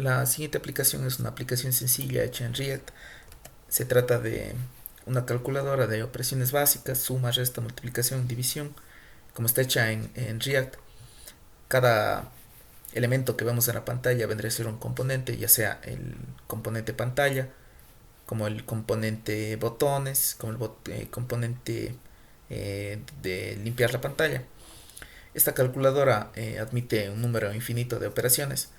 La siguiente aplicación es una aplicación sencilla hecha en React. Se trata de una calculadora de operaciones básicas, suma, resta, multiplicación, división. Como está hecha en React, cada elemento que vemos en la pantalla vendría a ser un componente, ya sea el componente pantalla, como el componente botones, como el componente de limpiar la pantalla. Esta calculadora admite un número infinito de operaciones.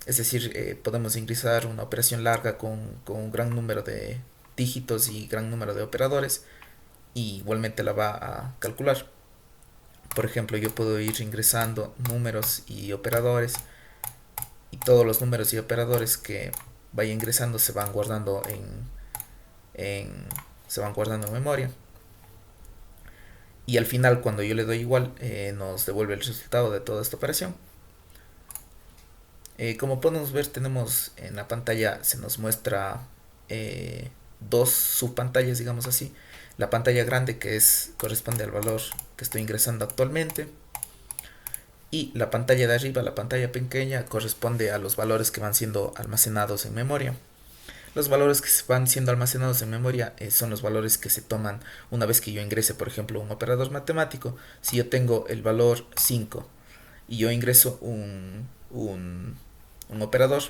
Es decir, podemos ingresar una operación larga con un gran número de dígitos y gran número de operadores y igualmente la va a calcular. Por ejemplo, yo puedo ir ingresando números y operadores y todos los números y operadores que vaya ingresando en se van guardando en memoria. Y al final, cuando yo le doy igual, nos devuelve el resultado de toda esta operación. Como podemos ver, tenemos en la pantalla, se nos muestra dos subpantallas, digamos así. La pantalla grande, que corresponde al valor que estoy ingresando actualmente, y la pantalla de arriba, la pantalla pequeña, corresponde a los valores que van siendo almacenados en memoria. Los valores que van siendo almacenados en memoria son los valores que se toman una vez que yo ingrese, por ejemplo, un operador matemático. Si yo tengo el valor 5 y yo ingreso un operador,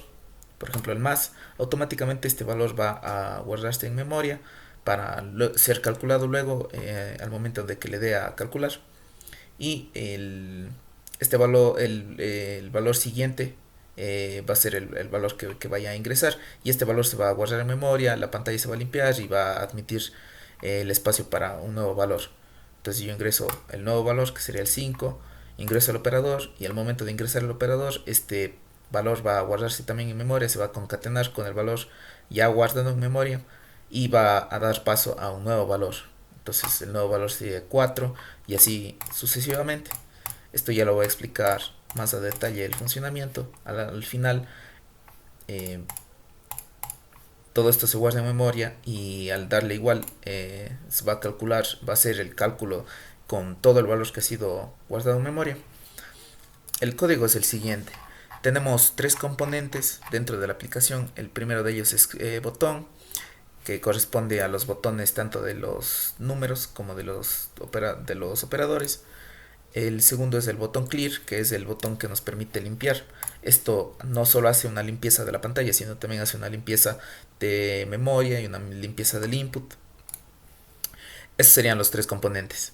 por ejemplo el más, automáticamente este valor va a guardarse en memoria para ser calculado luego al momento de que le dé a calcular. Y el valor siguiente va a ser el valor que vaya a ingresar, y este valor se va a guardar en memoria, la pantalla se va a limpiar y va a admitir el espacio para un nuevo valor. Entonces yo ingreso el nuevo valor, que sería el 5, ingreso al operador, y al momento de ingresar el operador, este valor va a guardarse también en memoria, se va a concatenar con el valor ya guardado en memoria y va a dar paso a un nuevo valor. Entonces el nuevo valor sería 4 y así sucesivamente. Esto ya lo voy a explicar más a detalle el funcionamiento. Al final eh, todo esto se guarda en memoria y al darle igual se va a calcular, va a hacer el cálculo con todo el valor que ha sido guardado en memoria. El código es el siguiente. Tenemos tres componentes dentro de la aplicación. El primero de ellos es botón, que corresponde a los botones tanto de los números como de los operadores. El segundo es el botón clear, que es el botón que nos permite limpiar. Esto no solo hace una limpieza de la pantalla, sino también hace una limpieza de memoria y una limpieza del input. Esos serían los tres componentes.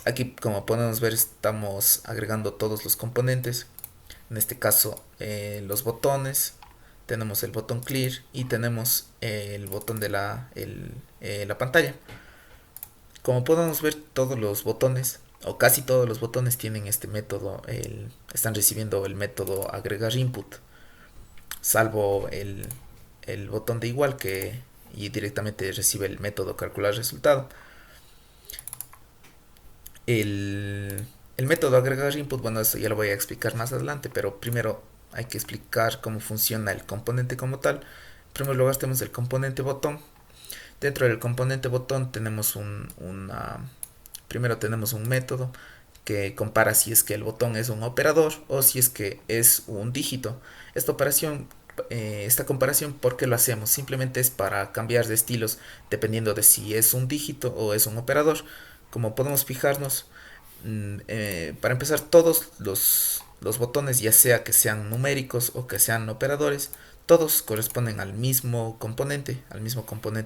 Aquí, como podemos ver, estamos agregando todos los componentes. En este caso, los botones. Tenemos el botón clear y tenemos el botón de la pantalla. Como podemos ver, todos los botones o casi todos los botones tienen este método, están recibiendo el método agregar input, salvo el botón de igual, que y directamente recibe el método calcular resultado. El método agregar input, bueno, eso ya lo voy a explicar más adelante, pero primero hay que explicar cómo funciona el componente como tal. En primer lugar tenemos el componente botón. Dentro del componente botón tenemos primero tenemos un método que compara si es que el botón es un operador o si es que es un dígito. Esta comparación, ¿por qué lo hacemos? Simplemente es para cambiar de estilos dependiendo de si es un dígito o es un operador. Como podemos fijarnos, para empezar, todos los botones, ya sea que sean numéricos o que sean operadores, todos corresponden al mismo componente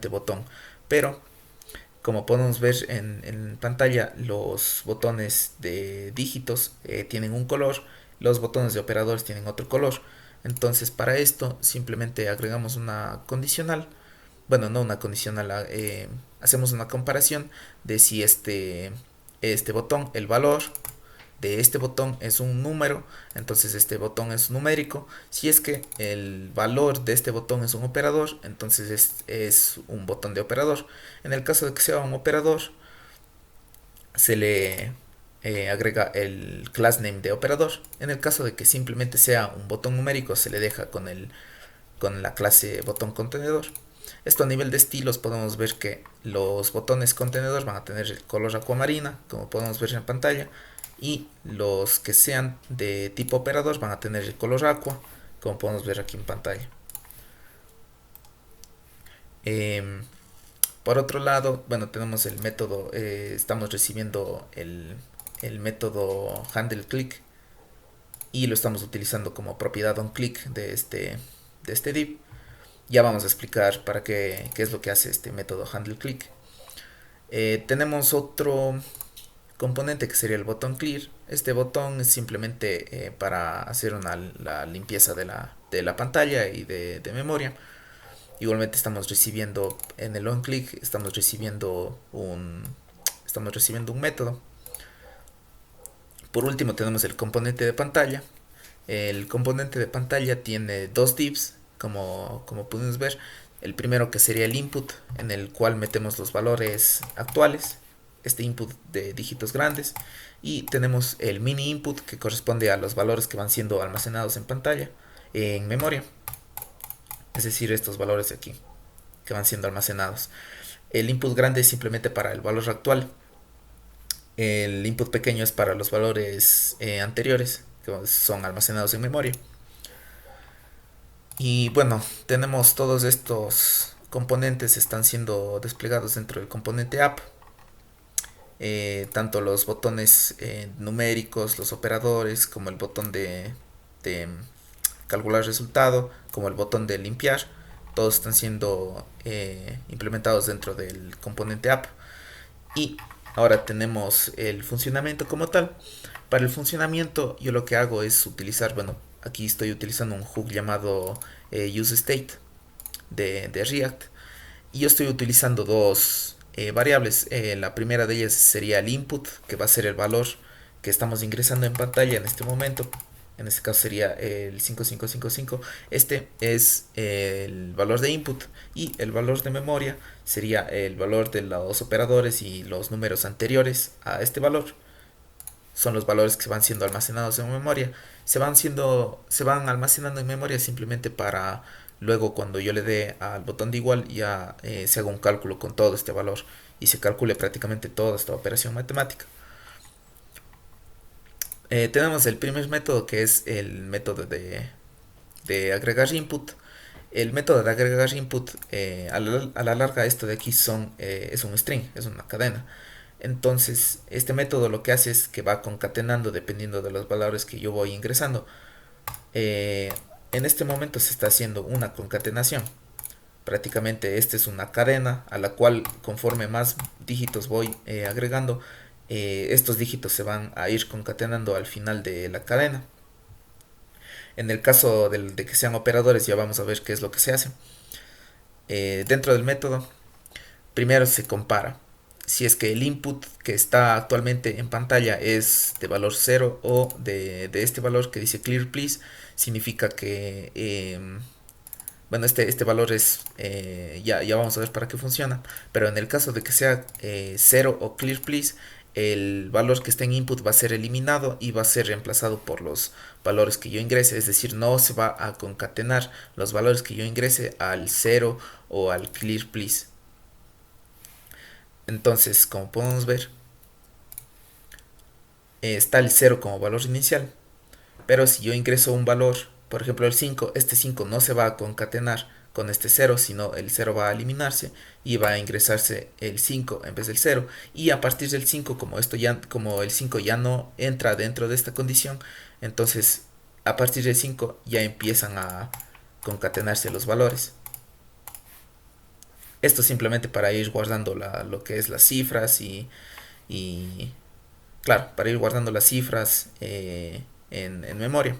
botón. Pero como podemos ver en pantalla, los botones de dígitos tienen un color, los botones de operadores tienen otro color. Entonces para esto simplemente agregamos una condicional. Bueno, no una condicional, hacemos una comparación de si este botón, el valor de este botón es un número, entonces este botón es numérico. Si es que el valor de este botón es un operador, entonces es un botón de operador. En el caso de que sea un operador, se le agrega el class name de operador. En el caso de que simplemente sea un botón numérico, se le deja con la clase botón contenedor. Esto a nivel de estilos podemos ver que los botones contenedor van a tener el color acuamarina, como podemos ver en pantalla, y los que sean de tipo operador van a tener el color aqua, como podemos ver aquí en pantalla. Em, por otro lado, bueno, tenemos el método, estamos recibiendo el método handle click y lo estamos utilizando como propiedad onClick de este div. Ya vamos a explicar para qué es lo que hace este método handle click. Tenemos otro componente que sería el botón clear. Este botón es simplemente para hacer la limpieza de la pantalla y de memoria. Igualmente estamos recibiendo en el onClick, estamos recibiendo un método. Por último tenemos el componente de pantalla. El componente de pantalla tiene dos divs, como podemos ver. El primero que sería el input, en el cual metemos los valores actuales, este input de dígitos grandes. Y tenemos el mini input, que corresponde a los valores que van siendo almacenados en pantalla, en memoria. Es decir, estos valores de aquí, que van siendo almacenados. El input grande es simplemente para el valor actual. El input pequeño es para los valores anteriores, que son almacenados en memoria. Y bueno, tenemos todos estos componentes están siendo desplegados dentro del componente app. Tanto los botones numéricos, los operadores, como el botón de calcular resultado, como el botón de limpiar, todos están siendo implementados dentro del componente app. Y ahora tenemos el funcionamiento como tal. Para el funcionamiento yo lo que hago es utilizar, bueno, aquí estoy utilizando un hook llamado useState de React. Y yo estoy utilizando dos variables. La primera de ellas sería el input, que va a ser el valor que estamos ingresando en pantalla en este momento. En este caso sería el 5555. Este es el valor de input y el valor de memoria sería el valor de los operadores y los números anteriores a este valor. Son los valores que van siendo almacenados en memoria. Se van almacenando en memoria simplemente para luego, cuando yo le dé al botón de igual, ya se haga un cálculo con todo este valor y se calcule prácticamente toda esta operación matemática. Tenemos el primer método, que es el método de agregar input. El método de agregar input, a la larga, esto de aquí es un string, es una cadena. Entonces este método lo que hace es que va concatenando dependiendo de los valores que yo voy ingresando. En este momento se está haciendo una concatenación. Prácticamente esta es una cadena a la cual, conforme más dígitos voy agregando, estos dígitos se van a ir concatenando al final de la cadena. En el caso de que sean operadores, ya vamos a ver qué es lo que se hace. Dentro del método, primero se compara si es que el input que está actualmente en pantalla es de valor 0 o de este valor que dice clear please. Significa que bueno, este valor es ya vamos a ver para qué funciona, pero en el caso de que sea 0 o clear please, el valor que está en input va a ser eliminado y va a ser reemplazado por los valores que yo ingrese. Es decir, no se va a concatenar los valores que yo ingrese al 0 o al clear please. Entonces, como podemos ver, está el 0 como valor inicial, pero si yo ingreso un valor, por ejemplo el 5, este 5 no se va a concatenar con este 0, sino el 0 va a eliminarse y va a ingresarse el 5 en vez del 0. Y a partir del 5, como el 5 ya no entra dentro de esta condición, entonces a partir del 5 ya empiezan a concatenarse los valores. Esto simplemente para ir guardando lo que es las cifras y claro, para ir guardando las cifras en memoria.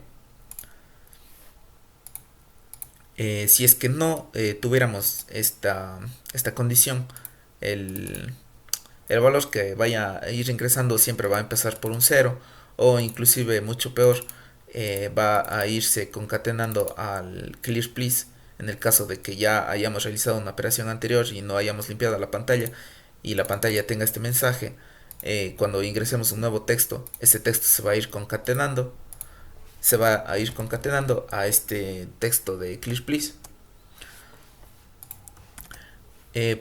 Si es que no tuviéramos esta condición, el, el valor que vaya a ir ingresando siempre va a empezar por un 0, o inclusive mucho peor, va a irse concatenando al clear please en el caso de que ya hayamos realizado una operación anterior y no hayamos limpiado la pantalla y la pantalla tenga este mensaje. Cuando ingresemos un nuevo texto, ese texto se va a ir concatenando a este texto de clear please.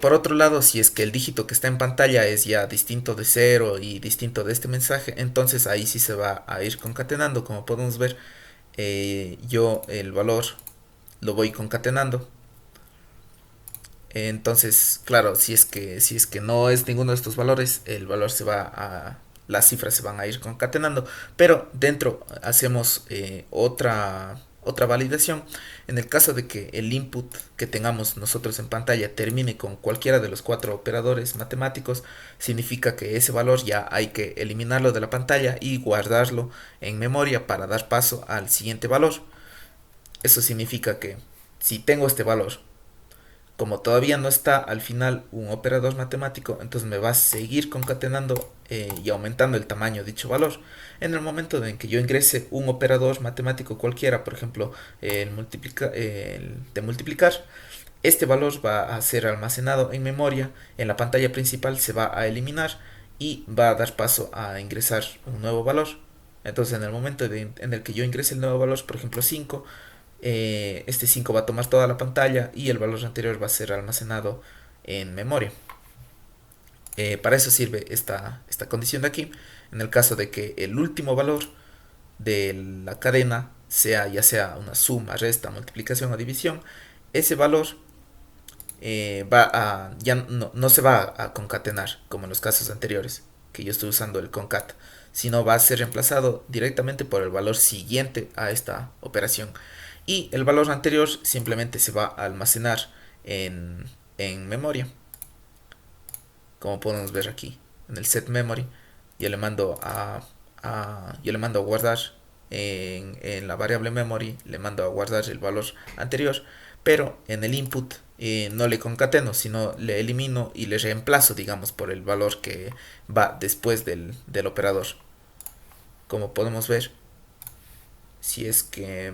Por otro lado, si es que el dígito que está en pantalla es ya distinto de 0 y distinto de este mensaje, entonces ahí sí se va a ir concatenando. Como podemos ver, yo el valor lo voy concatenando. Entonces, claro, si es que no es ninguno de estos valores, el valor se va a las cifras se van a ir concatenando, pero dentro hacemos otra validación. En el caso de que el input que tengamos nosotros en pantalla termine con cualquiera de los cuatro operadores matemáticos, significa que ese valor ya hay que eliminarlo de la pantalla y guardarlo en memoria para dar paso al siguiente valor. Eso significa que si tengo este valor, como todavía no está al final un operador matemático, entonces me va a seguir concatenando y aumentando el tamaño de dicho valor. En el momento en que yo ingrese un operador matemático cualquiera, por ejemplo el de multiplicar, este valor va a ser almacenado en memoria, en la pantalla principal se va a eliminar y va a dar paso a ingresar un nuevo valor. Entonces en el momento en el que yo ingrese el nuevo valor, por ejemplo 5, este 5 va a tomar toda la pantalla y el valor anterior va a ser almacenado en memoria. Para eso sirve esta condición de aquí. En el caso de que el último valor de la cadena sea ya sea una suma, resta, multiplicación o división, ese valor ya no se va a concatenar como en los casos anteriores que yo estoy usando el concat, sino va a ser reemplazado directamente por el valor siguiente a esta operación, y el valor anterior simplemente se va a almacenar en memoria, como podemos ver aquí en el set memory. Yo le mando a guardar en la variable memory, le mando a guardar el valor anterior, pero en el input no le concateno, sino le elimino y le reemplazo, digamos, por el valor que va después del operador. Como podemos ver, si es que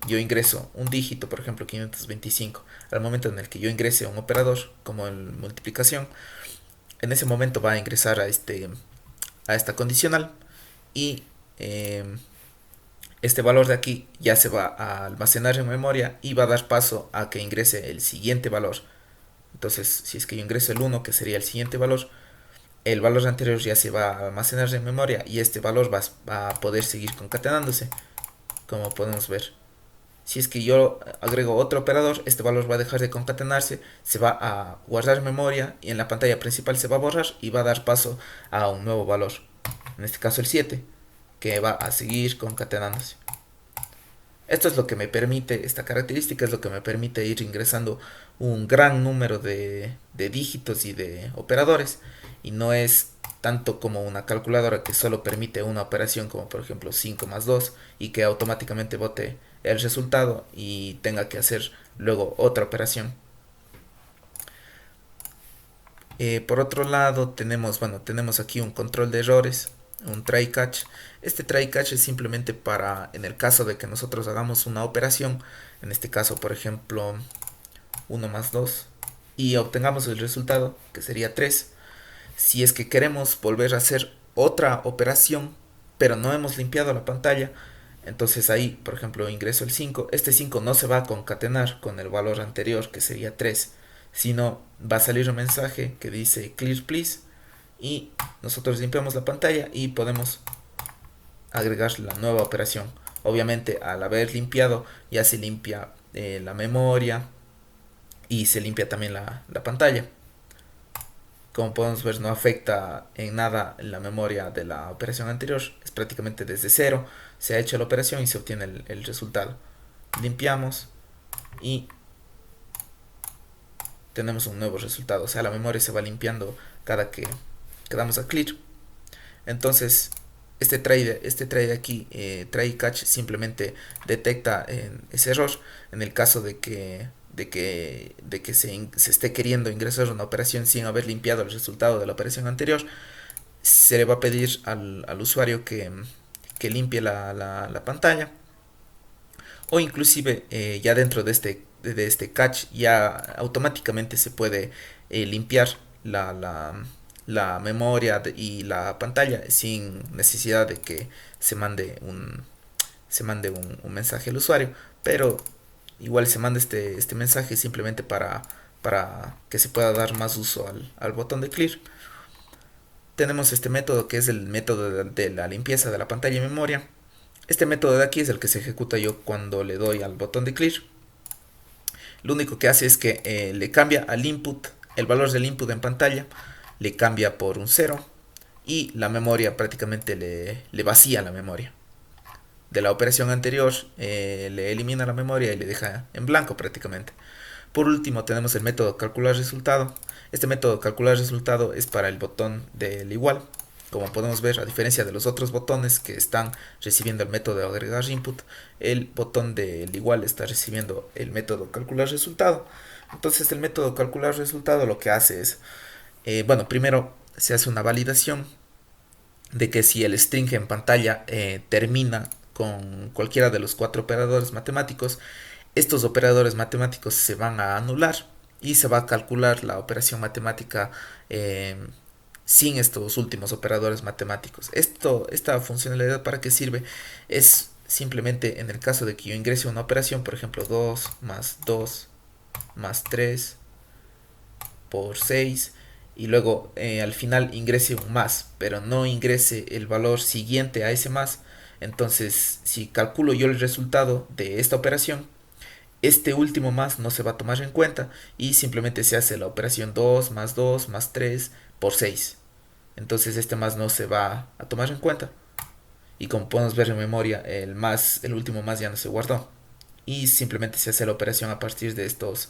yo ingreso un dígito, por ejemplo 525, al momento en el que yo ingrese un operador como el multiplicación, en ese momento va a ingresar a esta condicional y este valor de aquí ya se va a almacenar en memoria y va a dar paso a que ingrese el siguiente valor. Entonces, si es que yo ingreso el 1, que sería el siguiente valor, el valor anterior ya se va a almacenar en memoria y este valor va a poder seguir concatenándose, como podemos ver. Si es que yo agrego otro operador, este valor va a dejar de concatenarse, se va a guardar en memoria y en la pantalla principal se va a borrar y va a dar paso a un nuevo valor, en este caso el 7, que va a seguir concatenándose. Esto es lo que me permite, esta característica es lo que me permite ir ingresando un gran número de dígitos y de operadores, y no es tanto como una calculadora que solo permite una operación, como por ejemplo 5 más 2, y que automáticamente bote el resultado y tenga que hacer luego otra operación. Por otro lado tenemos aquí un control de errores, un try catch. Este try catch es simplemente para, en el caso de que nosotros hagamos una operación, en este caso por ejemplo 1 más 2, y obtengamos el resultado que sería 3. Si es que queremos volver a hacer otra operación pero no hemos limpiado la pantalla, entonces ahí por ejemplo ingreso el 5. Este 5 no se va a concatenar con el valor anterior que sería 3, sino va a salir un mensaje que dice clear please, y nosotros limpiamos la pantalla y podemos agregar la nueva operación. Obviamente al haber limpiado ya se limpia la memoria y se limpia también la pantalla. Como podemos ver, no afecta en nada la memoria de la operación anterior, es prácticamente desde cero, se ha hecho la operación y se obtiene el resultado. Limpiamos y tenemos un nuevo resultado, o sea la memoria se va limpiando cada que damos a clear. Entonces este try de aquí, try catch, simplemente detecta ese error en el caso de que se esté queriendo ingresar una operación sin haber limpiado el resultado de la operación anterior. Se le va a pedir al usuario que limpie la pantalla, o inclusive ya dentro de este catch ya automáticamente se puede limpiar la memoria y la pantalla sin necesidad de que se mande un mensaje al usuario, pero igual se manda este mensaje simplemente para que se pueda dar más uso al botón de clear. Tenemos este método que es el método de la limpieza de la pantalla y memoria. Este método de aquí es el que se ejecuta yo cuando le doy al botón de clear. Lo único que hace es que le cambia al input, el valor del input en pantalla, le cambia por un 0 y la memoria prácticamente le vacía la memoria. De la operación anterior le elimina la memoria y le deja en blanco prácticamente. Por último tenemos el método calcular resultado. Este método calcular resultado es para el botón del igual. Como podemos ver, a diferencia de los otros botones que están recibiendo el método de agregar input, el botón del igual está recibiendo el método calcular resultado. Entonces el método calcular resultado lo que hace es, bueno, primero se hace una validación de que si el string en pantalla termina con cualquiera de los 4 operadores matemáticos, estos operadores matemáticos se van a anular y se va a calcular la operación matemática sin estos últimos operadores matemáticos. Esta funcionalidad para qué sirve es simplemente en el caso de que yo ingrese una operación, por ejemplo 2 más 3 por 6 y luego al final ingrese un más, pero no ingrese el valor siguiente a ese más. Entonces, si calculo yo el resultado de esta operación, este último más no se va a tomar en cuenta y simplemente se hace la operación 2 más 3 por 6. Entonces este más no se va a tomar en cuenta. Y como podemos ver en memoria, el último más ya no se guardó. Y simplemente se hace la operación a partir de estas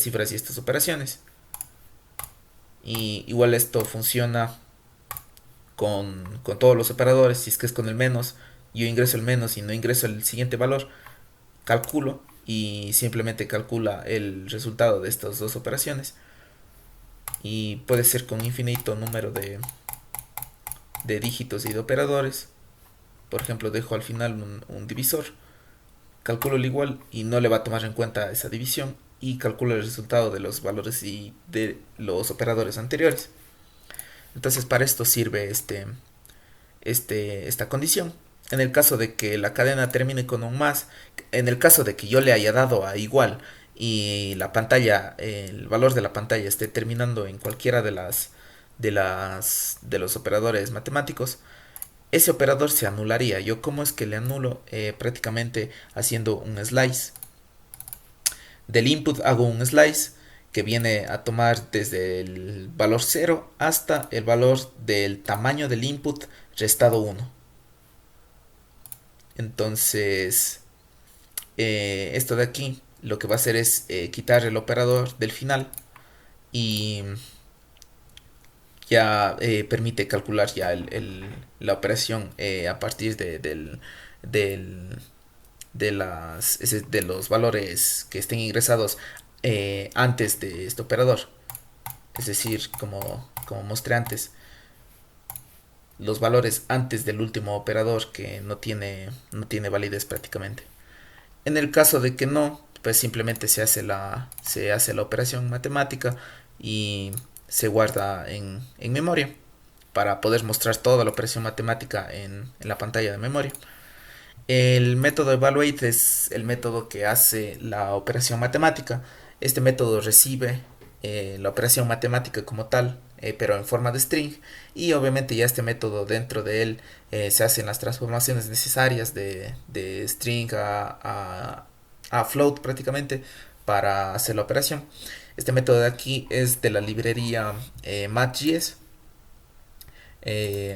cifras y estas operaciones. Y igual esto funciona con todos los operadores. Si es que es con el menos, yo ingreso el menos y no ingreso el siguiente valor, calculo y simplemente calcula el resultado de estas dos operaciones. Y puede ser con infinito número de dígitos y de operadores. Por ejemplo, dejo al final un divisor, calculo el igual y no le va a tomar en cuenta esa división y calculo el resultado de los valores y de los operadores anteriores. Entonces para esto sirve esta condición. En el caso de que la cadena termine con un más, en el caso de que yo le haya dado a igual y la pantalla, el valor de la pantalla esté terminando en cualquiera de los operadores matemáticos, ese operador se anularía. Yo cómo es que le anulo, prácticamente haciendo un slice. Del input hago un slice que viene a tomar desde el valor 0 hasta el valor del tamaño del input restado 1. Entonces, esto de aquí lo que va a hacer es quitar el operador del final y ya permite calcular ya la operación a partir del, de los valores que estén ingresados antes de este operador. Es decir, como mostré antes, los valores antes del último operador que no tiene validez prácticamente. En el caso de que no, pues simplemente se hace la operación matemática y se guarda en memoria para poder mostrar toda la operación matemática en la pantalla de memoria. El método evaluate es el método que hace la operación matemática. Este método recibe la operación matemática como tal, pero en forma de string, y obviamente ya este método dentro de él se hacen las transformaciones necesarias de string a float prácticamente para hacer la operación. Este método de aquí es de la librería Math.js.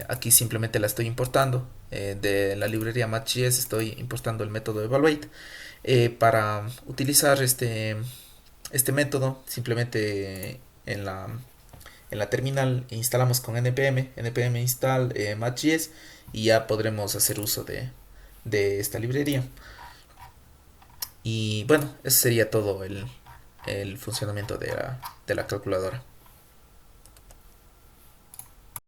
Aquí simplemente la estoy importando. De la librería Math.js estoy importando el método evaluate. Para utilizar este método, simplemente en la terminal instalamos con npm install Math.js y ya podremos hacer uso de esta librería. Y bueno, ese sería todo el funcionamiento de la calculadora.